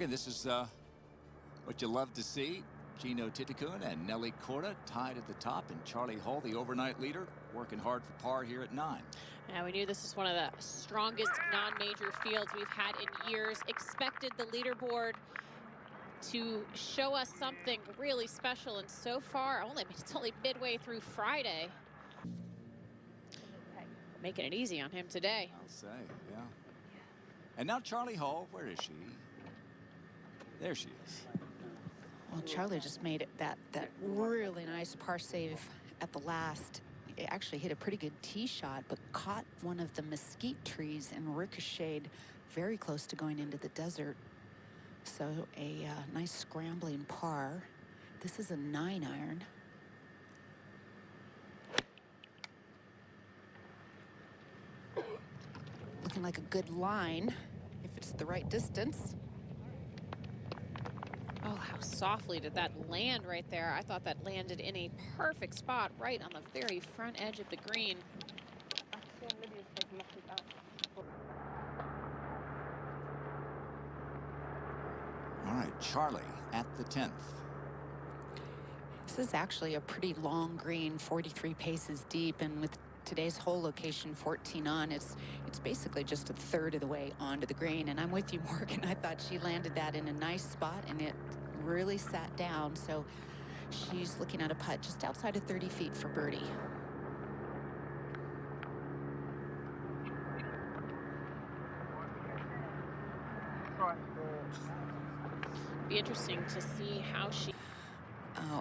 Morgan, this is what you love to see. Gino Titicun and Nelly Corda tied at the top, and Charley Hull, the overnight leader, working hard for par here at 9. Yeah, we knew this is one of the strongest non-major fields we've had in years. Expected the leaderboard to show us something really special, and so far, it's only midway through Friday. Making it easy on him today. I'll say, yeah. And now Charley Hull, where is she? There she is. Well, Charley just made it that really nice par save at the last. It actually hit a pretty good tee shot, but caught one of the mesquite trees and ricocheted very close to going into the desert. So a nice scrambling par. This is a 9-iron. Looking like a good line, if it's the right distance. Oh, how softly did that land right there. I thought that landed in a perfect spot right on the very front edge of the green. All right, Charley at the 10th. This is actually a pretty long green, 43 paces deep, and with today's hole location 14 on, it's basically just a third of the way onto the green. And I'm with you, Morgan. I thought she landed that in a nice spot, and it really sat down. So she's looking at a putt just outside of 30 feet for birdie. Be interesting to see how she...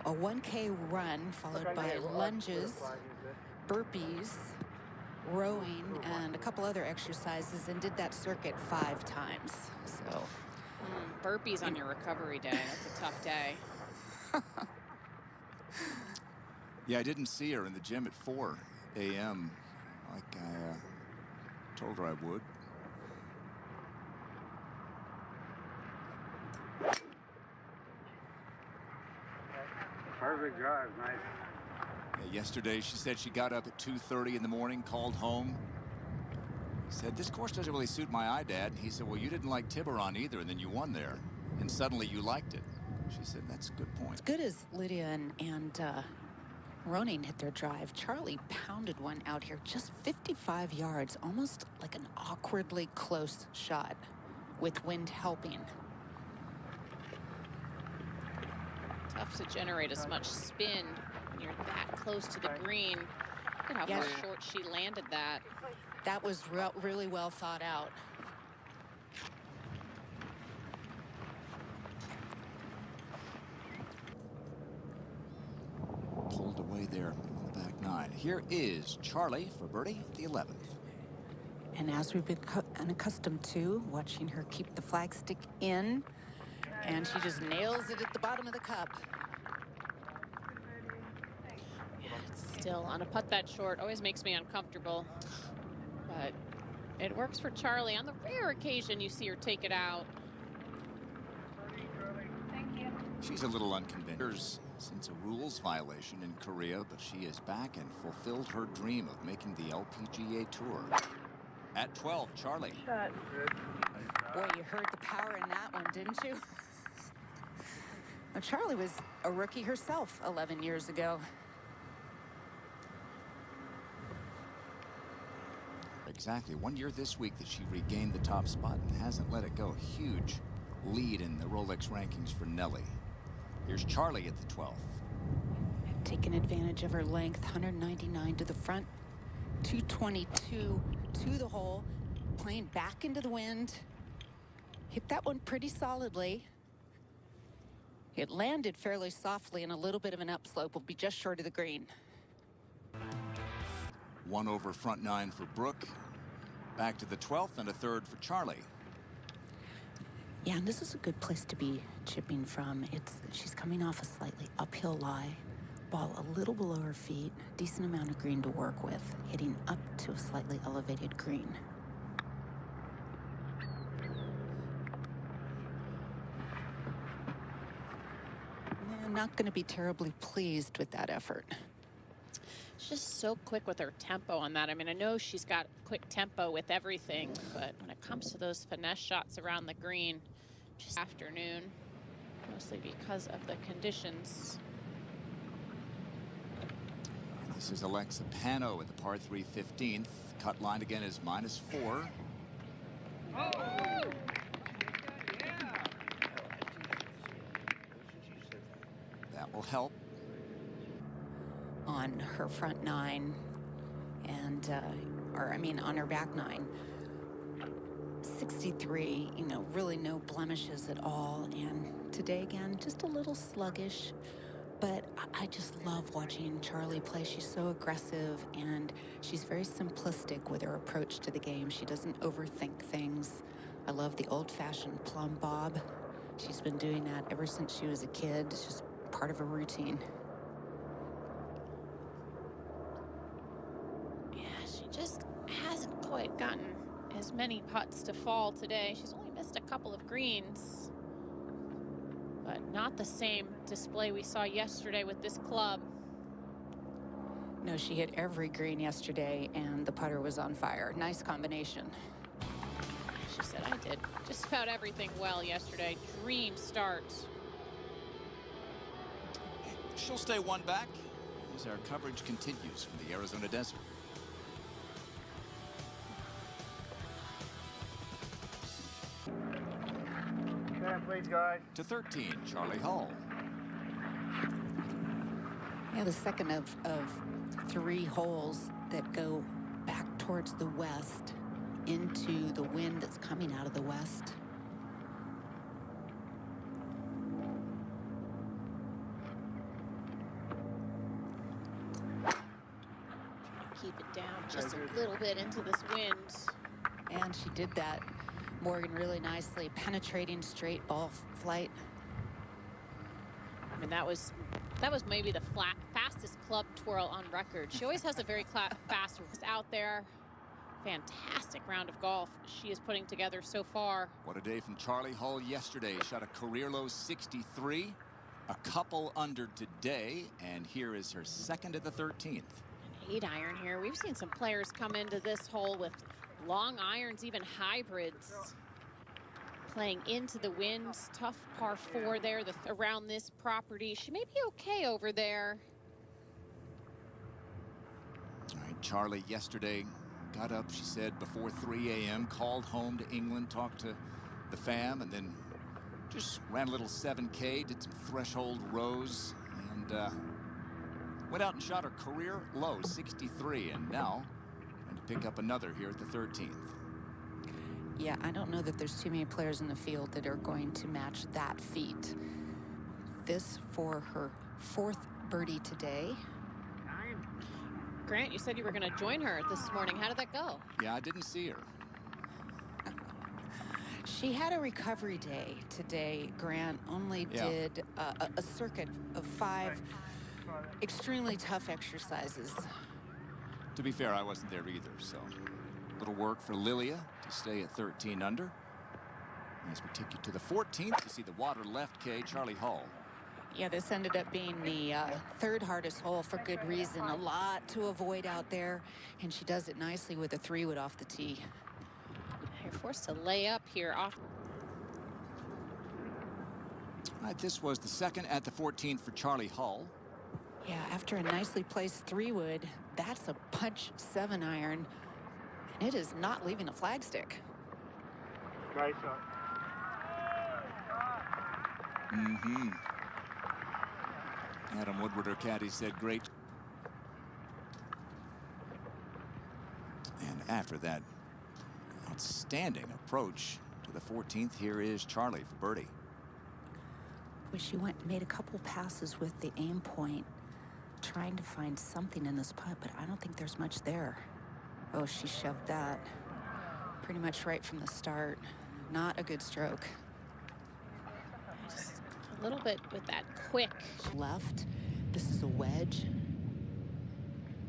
A 1K run followed by lunges, burpees, rowing, and a couple other exercises, and did that circuit 5 times. So burpees on your recovery day. That's a tough day. Yeah, I didn't see her in the gym at 4 a.m. like I told her I would. Perfect drive, nice. Yeah, yesterday she said she got up at 2:30 in the morning, called home, said, "This course doesn't really suit my eye, Dad." And he said, "Well, you didn't like Tiburon either, and then you won there, and suddenly you liked it." She said, "That's a good point." As good as Lydia and Ronin hit their drive, Charley pounded one out here just 55 yards, almost like an awkwardly close shot with wind helping. Tough to generate as much spin when you're that close to the green. Look at how short she landed that. That was really well thought out. Pulled away there on the back 9. Here is Charley for birdie at the 11th. And as we've been unaccustomed to, watching her keep the flagstick in, and she just nails it at the bottom of the cup. Yeah, it's still on a putt that short. Always makes me uncomfortable. But it works for Charley. On the rare occasion you see her take it out. Thank you. She's a little unconvinced since a rules violation in Korea, but she is back and fulfilled her dream of making the LPGA Tour. At 12, Charley. Boy, you heard the power in that one, didn't you? Now, Charley was a rookie herself 11 years ago. Exactly. 1 year this week that she regained the top spot and hasn't let it go. Huge lead in the Rolex rankings for Nelly. Here's Charley at the 12th. Taking advantage of her length, 199 to the front, 222 to the hole, playing back into the wind. Hit that one pretty solidly. It landed fairly softly, and a little bit of an upslope will be just short of the green. 1 over front 9 for Brooke. Back to the 12th and a 3rd for Charley. Yeah, and this is a good place to be chipping from. She's coming off a slightly uphill lie. Ball a little below her feet. Decent amount of green to work with. Hitting up to a slightly elevated green. Not going to be terribly pleased with that effort. She's just so quick with her tempo on that. I mean, I know she's got quick tempo with everything, but when it comes to those finesse shots around the green, Just afternoon, mostly because of the conditions. This is Alexa Pano at the par 3 15th. Cut line again is -4. That will help. On her front 9 and, on her back 9. 63, you know, really no blemishes at all. And today again, just a little sluggish. But I just love watching Charley play. She's so aggressive and she's very simplistic with her approach to the game. She doesn't overthink things. I love the old-fashioned plumb bob. She's been doing that ever since she was a kid. It's just part of her routine. Yeah, she just hasn't quite gotten as many putts to fall today. She's only missed a couple of greens. But not the same display we saw yesterday with this club. No, she hit every green yesterday, and the putter was on fire. Nice combination. She said, I did just about everything well yesterday. Dream start. She'll stay one back as our coverage continues from the Arizona desert. Please, guys. To 13, Charley Hull. Yeah, the second of 3 holes that go back towards the west into the wind that's coming out of the west. Keep it down just a little bit into this wind. And she did that, Morgan, really nicely, penetrating straight ball flight. I mean, that was maybe the fastest club twirl on record. She always has a very fast out there. Fantastic round of golf she is putting together so far. What a day from Charley Hull yesterday. Shot a career low 63, a couple under today, and here is her second at the 13th. An 8-iron here. We've seen some players come into this hole with long irons, even hybrids. Playing into the wind. Tough par 4 there around this property. She may be okay over there. All right, Charley yesterday got up, she said, before 3 a.m., called home to England, talked to the fam, and then just ran a little 7K, did some threshold rows, and went out and shot her career low 63, and now trying to pick up another here at the 13th. Yeah, I don't know that there's too many players in the field that are going to match that feat. This for her 4th birdie today. Grant, you said you were going to join her this morning. How did that go? Yeah, I didn't see her. She had a recovery day today. Grant only did a circuit of 5 extremely tough exercises. To be fair, I wasn't there either, so a little work for Lilia to stay at 13 under. As we take you to the 14th, you see the water left K, Charley Hull. Yeah, this ended up being the 3rd hardest hole for good reason. A lot to avoid out there, and she does it nicely with a 3-wood off the tee. You're forced to lay up here off. All right, this was the second at the 14th for Charley Hull. Yeah, after a nicely placed 3-wood, that's a punch 7-iron, and it is not leaving a flagstick. Nice shot. Adam Woodward, her caddy, said great. And after that outstanding approach to the 14th, here is Charley for birdie. Well, she made a couple passes with the aim point, trying to find something in this putt, but I don't think there's much there. Oh, she shoved that pretty much right from the start. Not a good stroke. Just a little bit with that quick. Left. This is a wedge.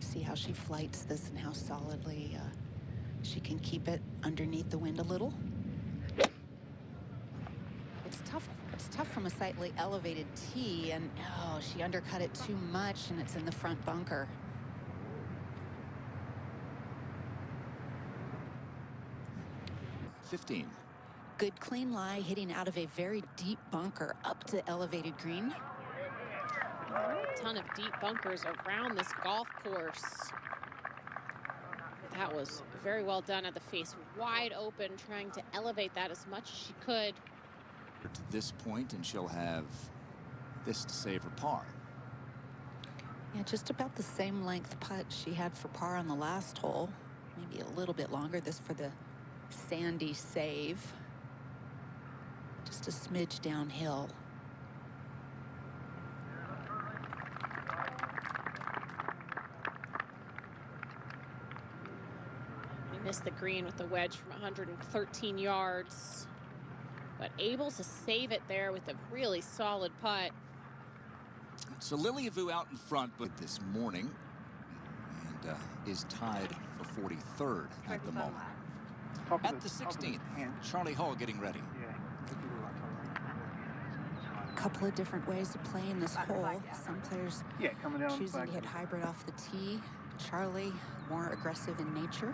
See how she flights this and how solidly she can keep it underneath the wind a little. It's tough from a slightly elevated tee, and oh, she undercut it too much, and it's in the front bunker. Good clean lie, hitting out of a very deep bunker up to elevated green. There are a ton of deep bunkers around this golf course. That was very well done at the face, wide open, trying to elevate that as much as she could. To this point, and she'll have this to save her par. Yeah, just about the same length putt she had for par on the last hole. Maybe a little bit longer, this for the sandy save. Just a smidge downhill. He missed the green with the wedge from 113 yards, but able to save it there with a really solid putt. So Lily Vu out in front, but this morning, and is tied for 43rd at the moment. At the 16th, Charley Hall getting ready. A couple of different ways of playing this hole. Some players choosing to hit hybrid off the tee. Charley, more aggressive in nature.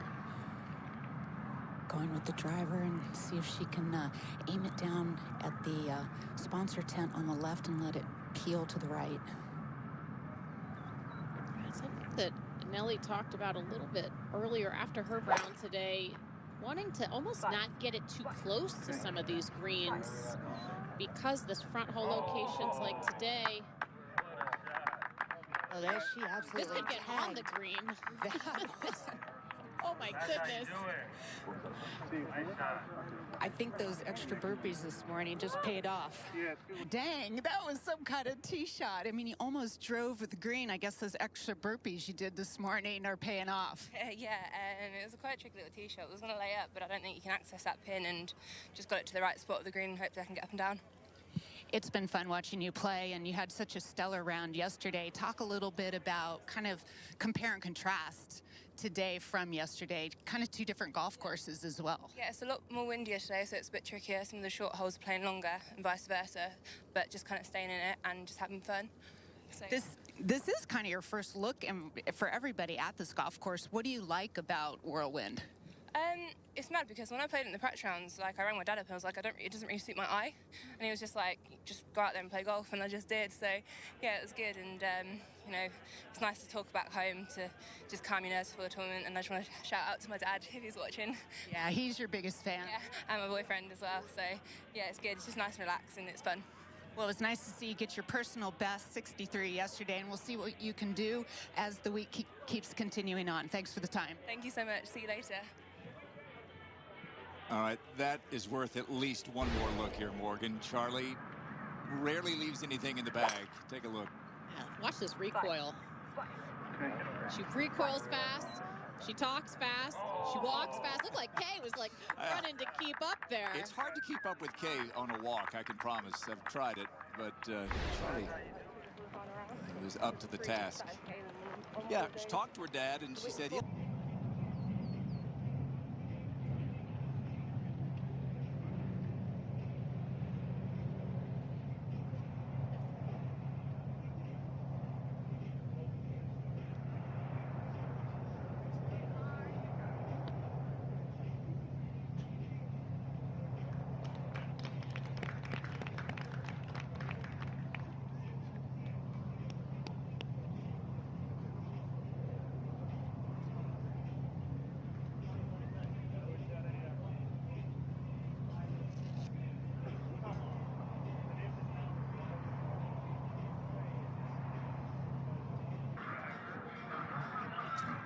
Going with the driver and see if she can aim it down at the sponsor tent on the left and let it peel to the right. That's something that Nelly talked about a little bit earlier after her round today, wanting to almost not get it too close to some of these greens because this front hole locations like today. Oh, there she absolutely This could get on the green. Oh my goodness. I think those extra burpees this morning just paid off. Dang, that was some kind of tee shot. I mean, you almost drove with the green. I guess those extra burpees you did this morning are paying off. Yeah, it was a quite tricky little tee shot. It was going to lay up, but I don't think you can access that pin, and just got it to the right spot of the green and hopefully I can get up and down. It's been fun watching you play, and you had such a stellar round yesterday. Talk a little bit about kind of compare and contrast today from yesterday, kind of two different golf courses as well. Yeah, it's a lot more windier today, so it's a bit trickier. Some of the short holes are playing longer and vice versa, but just kind of staying in it and just having fun. So, This is kind of your first look, and for everybody at this golf course, what do you like about Whirlwind? It's mad because when I played in the practice rounds, like I rang my dad up and I was like, it doesn't really suit my eye, and he was just like, just go out there and play golf, and I just did. So yeah, it was good, and you know, it's nice to talk back home to just calm your nerves for the tournament. And I just want to shout out to my dad if he's watching. Yeah, he's your biggest fan. Yeah, and my boyfriend as well. So yeah, it's good. It's just nice and relaxed, and it's fun. Well, it was nice to see you get your personal best 63 yesterday, and we'll see what you can do as the week keeps continuing on. Thanks for the time. Thank you so much. See you later. All right, that is worth at least one more look here, Morgan. Charley rarely leaves anything in the bag. Take a look. Yeah, watch this recoil. She recoils fast. She talks fast. She walks fast. Looked like Kay was like running to keep up there. It's hard to keep up with Kay on a walk, I can promise. I've tried it, but Charley was up to the task. Yeah, she talked to her dad, and she said, yeah.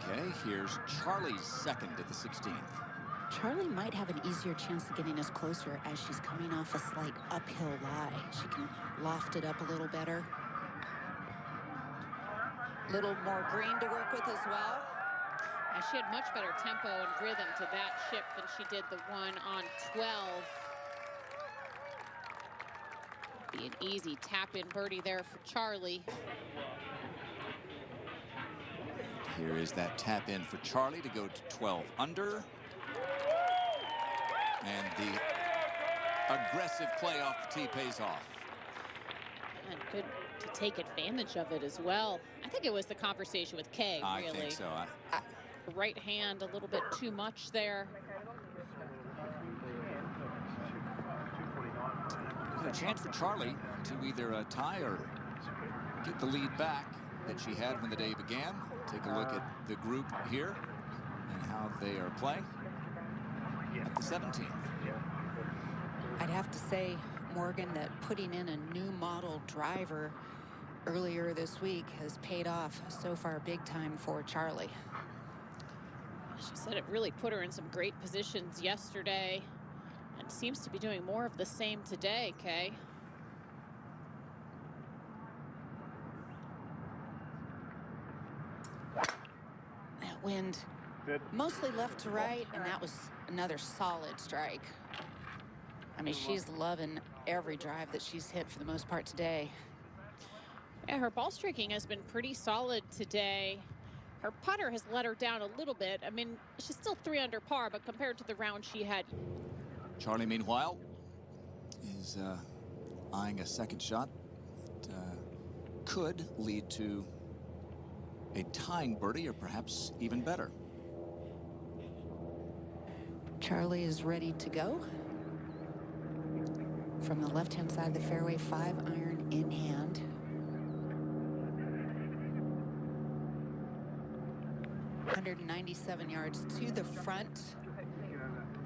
Okay, here's Charley's second at the 16th. Charley might have an easier chance of getting us closer as she's coming off a slight uphill lie. She can loft it up a little better. Little more green to work with as well. And she had much better tempo and rhythm to that chip than she did the one on 12. Be an easy tap-in birdie there for Charley. Here is that tap in for Charley to go to 12 under. And the aggressive play off the tee pays off. And good to take advantage of it as well. I think it was the conversation with Kay, really. I think so. Right hand a little bit too much there. a chance for Charley to either tie or get the lead back that she had when the day began. Take a look at the group here and how they are playing at the 17th. I'd have to say, Morgan, that putting in a new model driver earlier this week has paid off so far big time for Charley. She said it really put her in some great positions yesterday and seems to be doing more of the same today, Kay. That wind mostly left to right, and that was another solid strike. I mean, she's loving every drive that she's hit for the most part today. Yeah, her ball striking has been pretty solid today. Her putter has let her down a little bit. I mean, she's still 3 under par, but compared to the round she had. Charley, meanwhile, is eyeing a second shot that could lead to a tying birdie or perhaps even better. Charley is ready to go. From the left-hand side of the fairway, 5-iron in hand. ...197 yards to the front.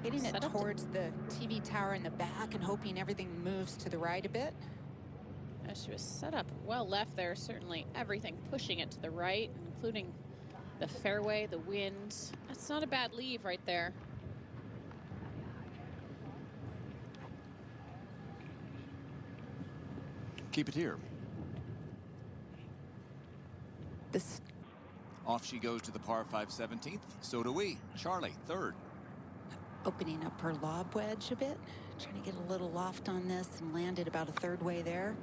Hitting it towards the TV tower in the back and hoping everything moves to the right a bit. She was set up well left there. Certainly everything pushing it to the right, including the fairway, the wind. That's not a bad leave right there. Keep it here. This Off she goes to the par 5 17th. So do we. Charley, third. opening up her lob wedge a bit. Trying to get a little loft on this and landed about a third way there.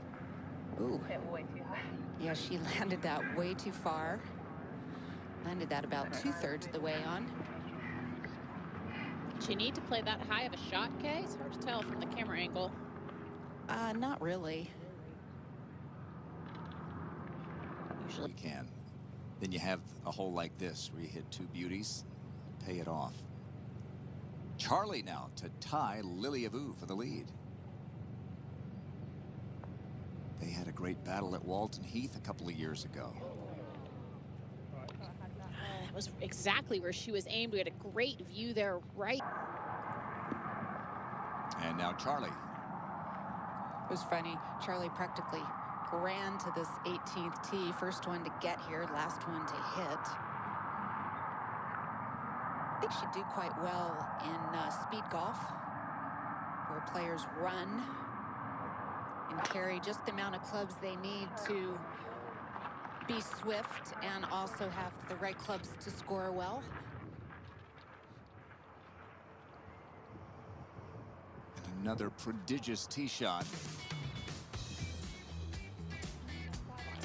Ooh. Hit way too high. Yeah, she landed that way too far. Landed that about 2/3 of the way on. Did she need to play that high of a shot, Kay? It's hard to tell from the camera angle. Not really. Usually you can. Then you have a hole like this where you hit 2 beauties, pay it off. Charley now to tie Lily Avu for the lead. They had a great battle at Walton Heath a couple of years ago. That was exactly where she was aimed. We had a great view there, right? And now Charley. It was funny. Charley practically ran to this 18th tee. First one to get here, last one to hit. I think she'd do quite well in speed golf, where players run and carry just the amount of clubs they need to be swift and also have the right clubs to score well. And another prodigious tee shot.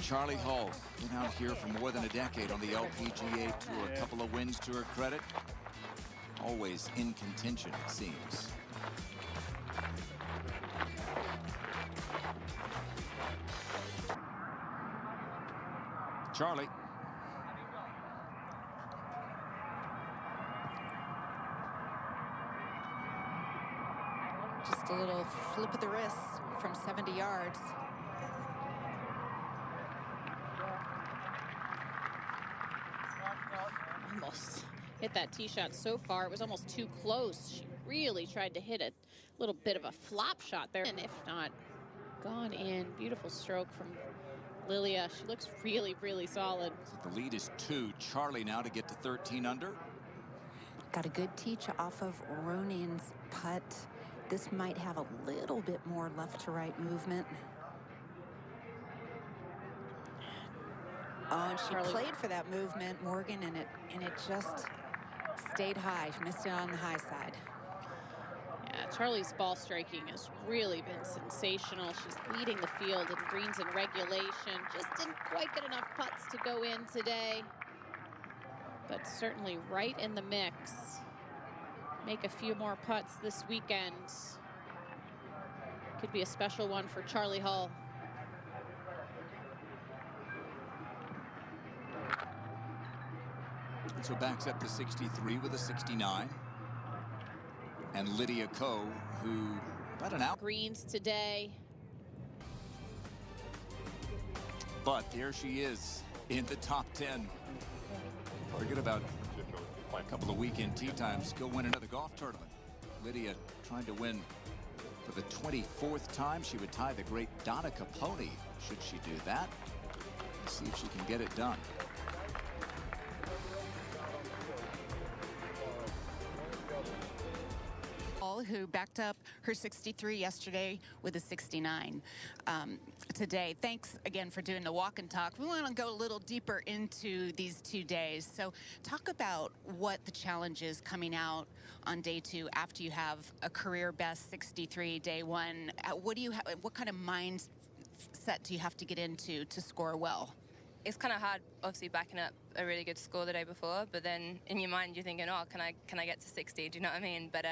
Charley Hull, been out here for more than a decade on the LPGA Tour. A couple of wins to her credit. Always in contention, it seems. Charley. Just a little flip of the wrist from 70 yards. Almost hit that tee shot so far. It was almost too close. She really tried to hit a little bit of a flop shot there. And if not, gone in. Beautiful stroke from Lilia. She looks really, really solid. The lead is 2. Charley now to get to 13 under. Got a good teach off of Ronin's putt. This might have a little bit more left to right movement. Oh, and she Charley played for that movement, Morgan, and it just stayed high. She missed it on the high side. Yeah, Charley's ball striking has really been sensational. She's leading the field in greens and regulation. Just didn't quite get enough putts to go in today, but certainly right in the mix. Make a few more putts this weekend. Could be a special one for Charley Hull. So backs up to 63 with a 69. And Lydia Ko, who got an out. Greens today. But there she is in the top 10. Forget about a couple of weekend tee times. Go win another golf tournament. Lydia trying to win for the 24th time. She would tie the great Donna Capone should she do that. Let's see if she can get it done. Who backed up her 63 yesterday with a 69 today. Thanks again for doing the walk and talk. We want to go a little deeper into these 2 days. So talk about what the challenge is coming out on day 2 after you have a career best 63 day 1. What do you have? What kind of mindset do you have to get into to score well? It's kind of hard, obviously, backing up a really good score the day before, but then in your mind you're thinking, oh, can I get to 60? Do you know what I mean? But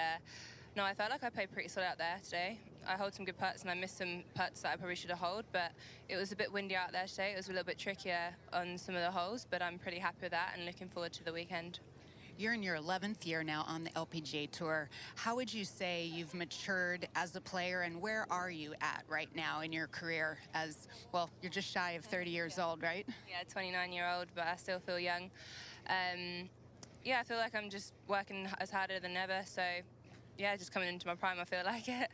no, I felt like I played pretty solid out there today. I hold some good putts and I missed some putts that I probably should have held, but it was a bit windy out there today. It was a little bit trickier on some of the holes, but I'm pretty happy with that and looking forward to the weekend. You're in your 11th year now on the LPGA Tour. How would you say you've matured as a player, and where are you at right now in your career as, well, you're just shy of 30 years old, right? Yeah, 29-year-old, but I still feel young. Yeah, I feel like I'm just working as harder than ever, so yeah, just coming into my prime, I feel like it.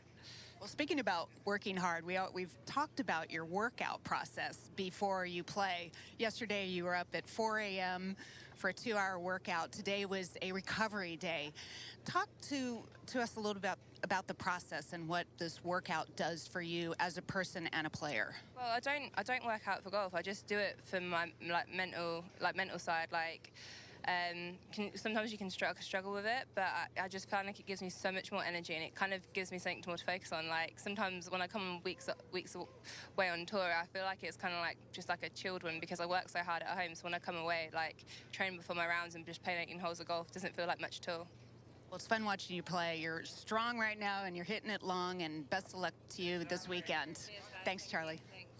Well, speaking about working hard, we've talked about your workout process before you play. Yesterday, you were up at 4 a.m. for a 2-hour workout. Today was a recovery day. Talk to us a little bit about the process and what this workout does for you as a person and a player. Well, I don't work out for golf. I just do it for my mental side. Sometimes you can struggle with it, but I just find like it gives me so much more energy, and it kind of gives me something more to focus on. Like sometimes when I come weeks away on tour, I feel like it's kind of like just like a chilled one because I work so hard at home. So when I come away, like training before my rounds and just playing 18 holes of golf doesn't feel like much at all. Well, it's fun watching you play. You're strong right now, and you're hitting it long, and best of luck to you this weekend. Cheers, guys. Thanks, Charley. Thanks.